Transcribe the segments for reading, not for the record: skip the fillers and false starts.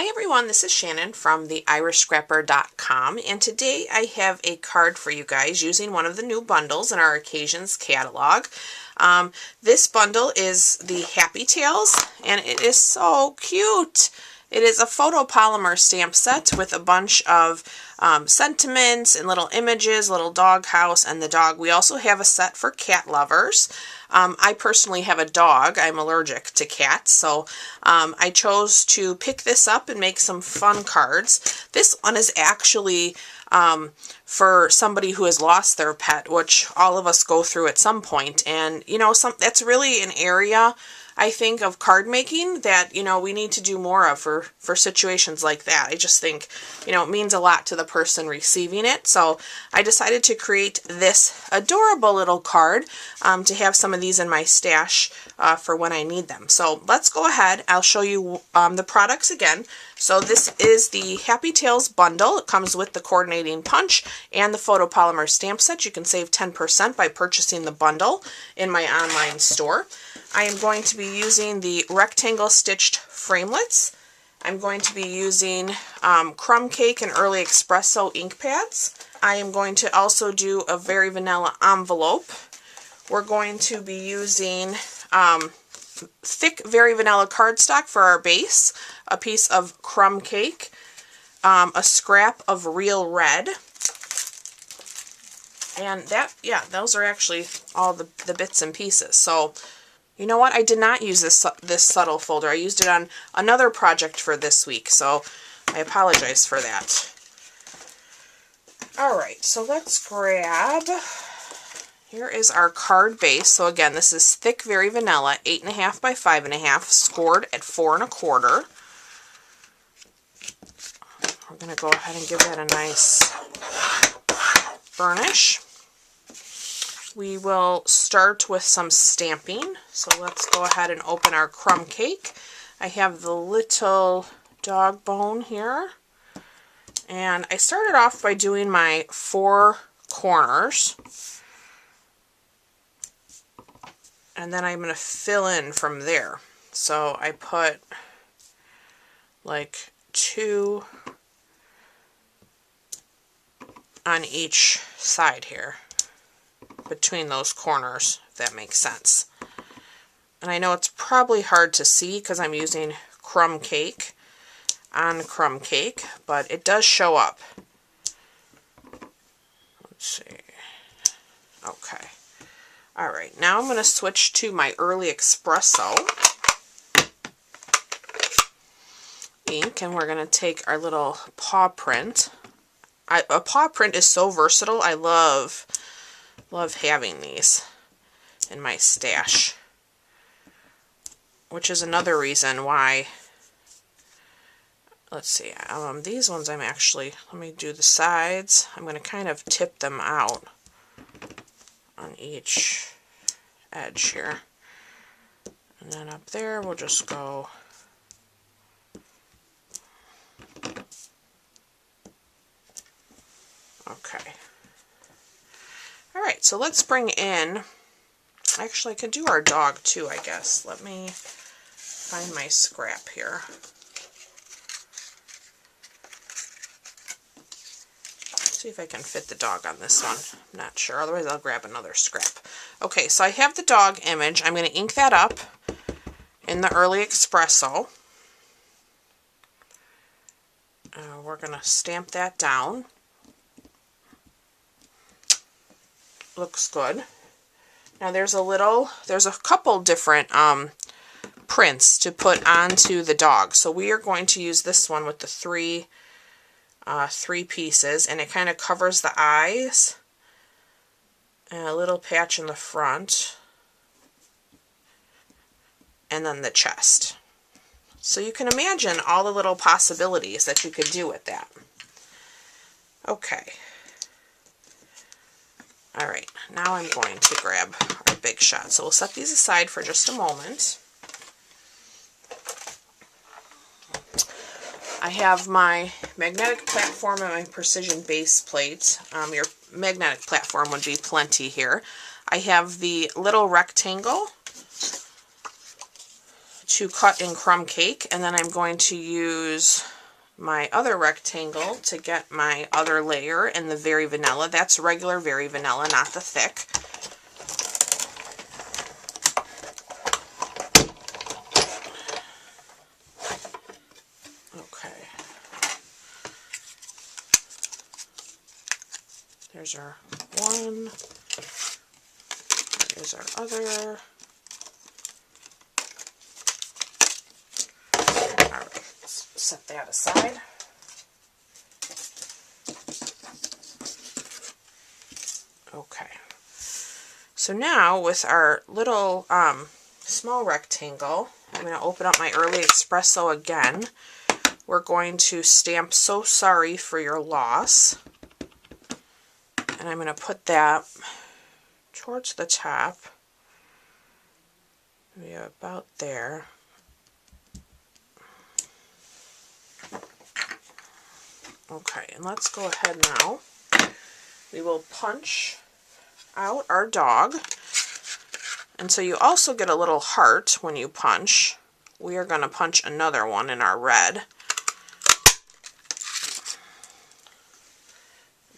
Hi everyone, this is Shannon from theirishscrapper.com, and today I have a card for you guys using one of the new bundles in our Occasions catalog. This bundle is the Happy Tales, and it is so cute. It is a photopolymer stamp set with a bunch of sentiments and little images, little dog house and the dog. We also have a set for cat lovers. I personally have a dog. I'm allergic to cats, so I chose to pick this up and make some fun cards. This one is actually for somebody who has lost their pet, which all of us go through at some point. And, you know, that's really an area, I think, of card making that, you know, we need to do more of for situations like that. I just think, you know, it means a lot to the person receiving it. So I decided to create this adorable little card to have some of these in my stash for when I need them. So let's go ahead. I'll show you the products again. So this is the Happy Tales bundle. It comes with the coordinating punch and the photopolymer stamp set. You can save 10% by purchasing the bundle in my online store. I am going to be using the rectangle stitched framelits. I'm going to be using Crumb Cake and Early Espresso ink pads. I am going to also do a Very Vanilla envelope. We're going to be using thick Very Vanilla cardstock for our base, a piece of Crumb Cake, a scrap of Real Red, and that, yeah, those are actually all the bits and pieces. So, you know what? I did not use this subtle folder. I used it on another project for this week, so I apologize for that. Alright, so let's grab, here is our card base. So again, this is thick Very Vanilla, 8.5 by 5.5, scored at 4 1/4. We're going to go ahead and give that a nice burnish. We will start with some stamping. So let's go ahead and open our Crumb Cake. I have the little dog bone here. And I started off by doing my 4 corners. And then I'm going to fill in from there. So I put like 2 on each side here, between those corners, if that makes sense. And I know it's probably hard to see because I'm using Crumb Cake on Crumb Cake, but it does show up. Let's see. Okay. Alright, now I'm going to switch to my Early Espresso ink, and we're going to take our little paw print. A paw print is so versatile. I love having these in my stash, which is another reason why, let's see, these ones I'm actually, let me do the sides. I'm going to kind of tip them out on each edge here, and then up there we'll just go okay. Alright, so let's bring in, actually I could do our dog too, I guess. Let me find my scrap here. See if I can fit the dog on this one. I'm not sure, otherwise I'll grab another scrap. Okay, so I have the dog image. I'm going to ink that up in the Early Espresso. We're going to stamp that down. Looks good. Now there's a couple different prints to put onto the dog. So we are going to use this one with the three pieces, and it kind of covers the eyes and a little patch in the front, and then the chest. So you can imagine all the little possibilities that you could do with that. Okay. Alright, now I'm going to grab our Big Shot. So we'll set these aside for just a moment. I have my magnetic platform and my precision base plate. Your magnetic platform would be plenty here. I have the little rectangle to cut in crumb cake, and then I'm going to use my other rectangle to get my other layer in the Very Vanilla. That's regular Very Vanilla, not the thick. Okay. There's our one. There's our other. Alright, let's set that aside. Okay. So now with our little small rectangle, I'm going to open up my Early Espresso again. We're going to stamp "So Sorry for Your Loss." And I'm going to put that towards the top. Maybe about there. Okay, and let's go ahead now. We will punch out our dog. And so you also get a little heart when you punch. We are going to punch another one in our red.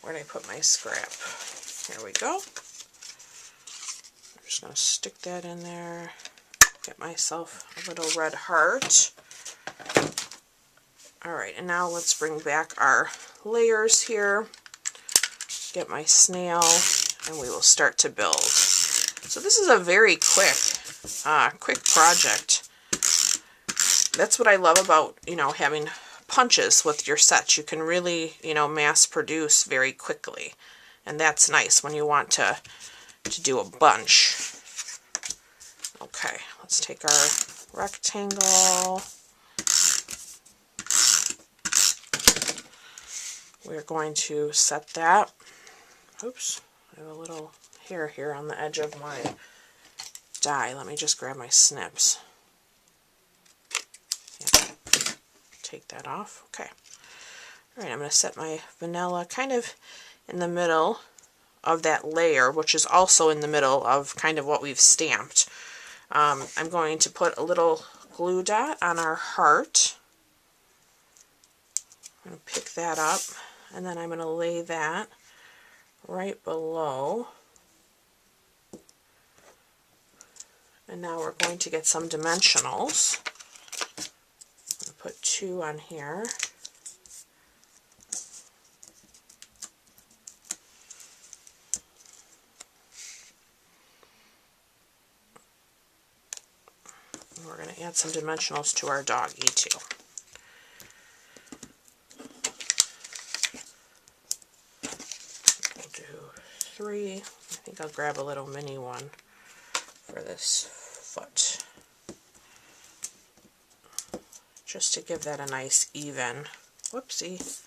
Where did I put my scrap? Here we go. I'm just going to stick that in there. Get myself a little red heart. Alright, and now let's bring back our layers here. Get my snail, and we will start to build. So this is a very quick project. That's what I love about, having punches with your sets. You can really, mass produce very quickly. And that's nice when you want to do a bunch. Okay, let's take our rectangle. We're going to set that. Oops, I have a little hair here on the edge of my die. Let me just grab my snips. Yeah. Take that off. Okay. Alright, I'm going to set my vanilla kind of in the middle of that layer, which is also in the middle of kind of what we've stamped. I'm going to put a little glue dot on our heart. I'm going to pick that up, and then I'm going to lay that right below. And now we're going to get some dimensionals. I'm going to put 2 on here. And we're going to add some dimensionals to our doggy too. We'll do 3. I think I'll grab a little mini one for this foot, just to give that a nice even, whoopsie.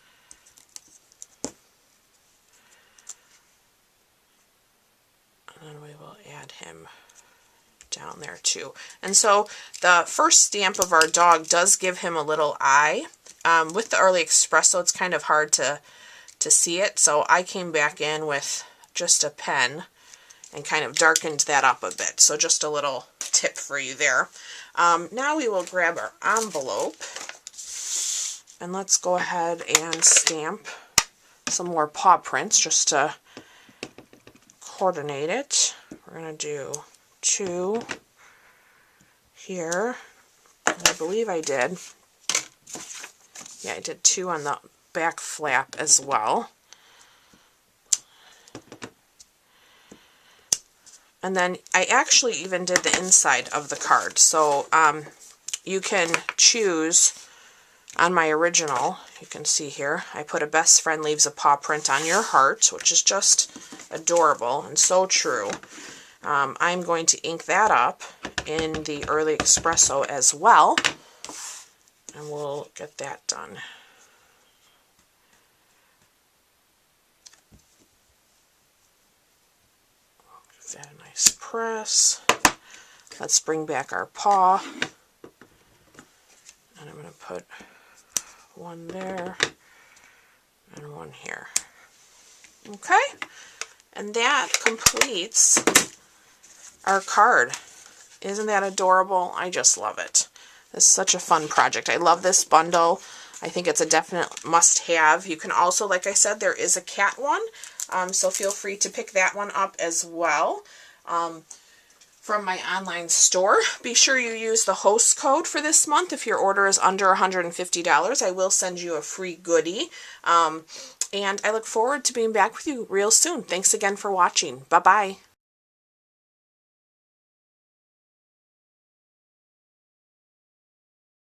And then we will add him down there too. And so the first stamp of our dog does give him a little eye. With the Early Espresso, it's kind of hard to see it, so I came back in with just a pen and kind of darkened that up a bit. So just a little tip for you there. Now we will grab our envelope, and let's go ahead and stamp some more paw prints just to coordinate it. We're going to do 2 here. And I believe I did. Yeah, I did 2 on the back flap as well. And then I actually even did the inside of the card. So you can choose, on my original, you can see here, I put "A best friend leaves a paw print on your heart," which is just adorable and so true. I'm going to ink that up in the Early Espresso as well, and we'll get that done. Give that a nice press. Let's bring back our paw, and I'm going to put 1 there and 1 here. Okay, and that completes our card. Isn't that adorable? I just love it. This is such a fun project. I love this bundle. I think it's a definite must-have. You can also, like I said, there is a cat one, so feel free to pick that one up as well. From my online store. Be sure you use the host code for this month. If your order is under $150, I will send you a free goodie. And I look forward to being back with you real soon. Thanks again for watching. Bye-bye.